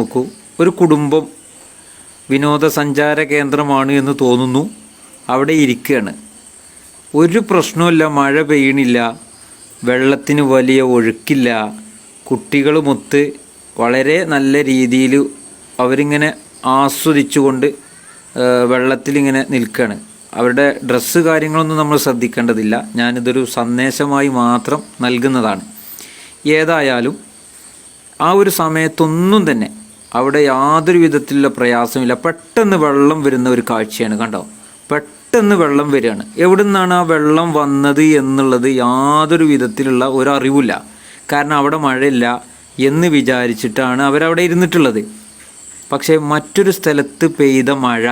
നോക്കൂ. ഒരു കുടുംബം വിനോദസഞ്ചാര കേന്ദ്രമാണ് എന്ന് തോന്നുന്നു. അവിടെ ഇരിക്കുകയാണ്. ഒരു പ്രശ്നവുമില്ല, മഴ പെയ്യണില്ല, വെള്ളത്തിന് വലിയ ഒഴുക്കില്ല. കുട്ടികളുമൊത്ത് വളരെ നല്ല രീതിയിൽ അവരിങ്ങനെ ആസ്വദിച്ചുകൊണ്ട് വെള്ളത്തിലിങ്ങനെ നിൽക്കുകയാണ്. അവരുടെ ഡ്രസ്സ് കാര്യങ്ങളൊന്നും നമ്മൾ ശ്രദ്ധിക്കേണ്ടതില്ല. ഞാനിതൊരു സന്ദേശമായി മാത്രം നൽകുന്നതാണ്. ഏതായാലും ആ ഒരു സമയത്തൊന്നും തന്നെ അവിടെ യാതൊരു വിധത്തിലുള്ള പ്രയാസമില്ല. പെട്ടെന്ന് വെള്ളം വരുന്ന ഒരു കാഴ്ചയാണ്. കണ്ടോ, പെട്ടെന്ന് വെള്ളം വരികയാണ്. എവിടെ നിന്നാണ് ആ വെള്ളം വന്നത് എന്നുള്ളത് യാതൊരു വിധത്തിലുള്ള ഒരറിവില്ല. കാരണം അവിടെ മഴയില്ല എന്ന് വിചാരിച്ചിട്ടാണ് അവരവിടെ ഇരുന്നിട്ടുള്ളത്. പക്ഷേ മറ്റൊരു സ്ഥലത്ത് പെയ്ത മഴ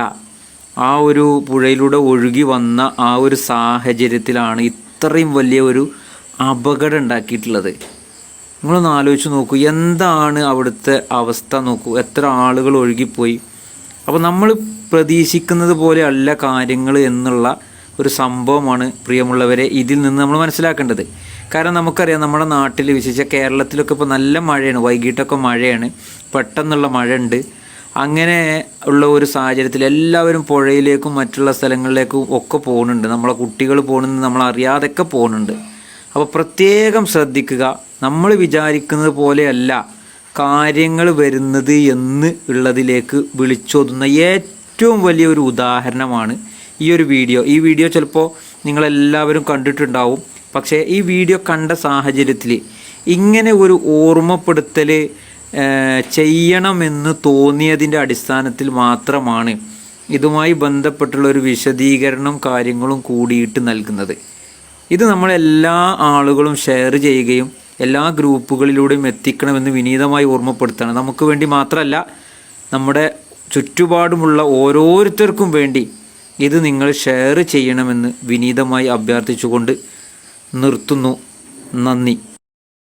ആ ഒരു പുഴയിലൂടെ ഒഴുകി വന്ന ആ ഒരു സാഹചര്യത്തിലാണ് ഇത്രയും വലിയ ഒരു അപകടം ഉണ്ടാക്കിയിട്ടുള്ളത്. നിങ്ങളൊന്ന് ആലോചിച്ച് നോക്കൂ, എന്താണ് അവിടുത്തെ അവസ്ഥ നോക്കൂ. എത്ര ആളുകൾ ഒഴുകിപ്പോയി. അപ്പോൾ നമ്മൾ പ്രതീക്ഷിക്കുന്നത് പോലെ അല്ല കാര്യങ്ങൾ എന്നുള്ള ഒരു സംഭവമാണ് പ്രിയമുള്ളവരെ ഇതിൽ നിന്ന് നമ്മൾ മനസ്സിലാക്കേണ്ടത്. കാരണം നമുക്കറിയാം, നമ്മുടെ നാട്ടിൽ വിശേഷിച്ച കേരളത്തിലൊക്കെ ഇപ്പോൾ നല്ല മഴയാണ്, വൈകിട്ടൊക്കെ മഴയാണ്, പെട്ടെന്നുള്ള മഴ ഉണ്ട്. അങ്ങനെ ഉള്ള ഒരു സാഹചര്യത്തിൽ എല്ലാവരും പുഴയിലേക്കും മറ്റുള്ള സ്ഥലങ്ങളിലേക്കും ഒക്കെ പോകുന്നുണ്ട്. നമ്മളെ കുട്ടികൾ പോകുന്നുണ്ട്, നമ്മളറിയാതൊക്കെ പോകുന്നുണ്ട്. അപ്പോൾ പ്രത്യേകം ശ്രദ്ധിക്കുക. നമ്മൾ വിചാരിക്കുന്നത് പോലെയല്ല കാര്യങ്ങൾ വരുന്നത് എന്ന് ഉള്ളതിലേക്ക് വിളിച്ചോതുന്ന ഏറ്റവും വലിയൊരു ഉദാഹരണമാണ് ഈ ഒരു വീഡിയോ. ഈ വീഡിയോ ചിലപ്പോൾ നിങ്ങളെല്ലാവരും കണ്ടിട്ടുണ്ടാവും. പക്ഷേ ഈ വീഡിയോ കണ്ട സാഹചര്യത്തിൽ ഇങ്ങനെ ഒരു ഓർമ്മപ്പെടുത്തൽ ചെയ്യണമെന്ന് തോന്നിയതിൻ്റെ അടിസ്ഥാനത്തിൽ മാത്രമാണ് ഇതുമായി ബന്ധപ്പെട്ടുള്ള ഒരു വിശദീകരണം കാര്യങ്ങളും കൂടിയിട്ട് നൽകുന്നത്. ഇത് നമ്മളെല്ലാ ആളുകളും ഷെയർ ചെയ്യുകയും എല്ലാ ഗ്രൂപ്പുകളിലൂടെയും എത്തിക്കണമെന്ന് വിനീതമായി ഓർമ്മപ്പെടുത്തണം. നമുക്ക് വേണ്ടി മാത്രമല്ല, നമ്മുടെ ചുറ്റുപാടുമുള്ള ഓരോരുത്തർക്കും വേണ്ടി ഇത് നിങ്ങൾ ഷെയർ ചെയ്യണമെന്ന് വിനീതമായി അഭ്യർത്ഥിച്ചുകൊണ്ട് നിർത്തുന്നു. നന്ദി.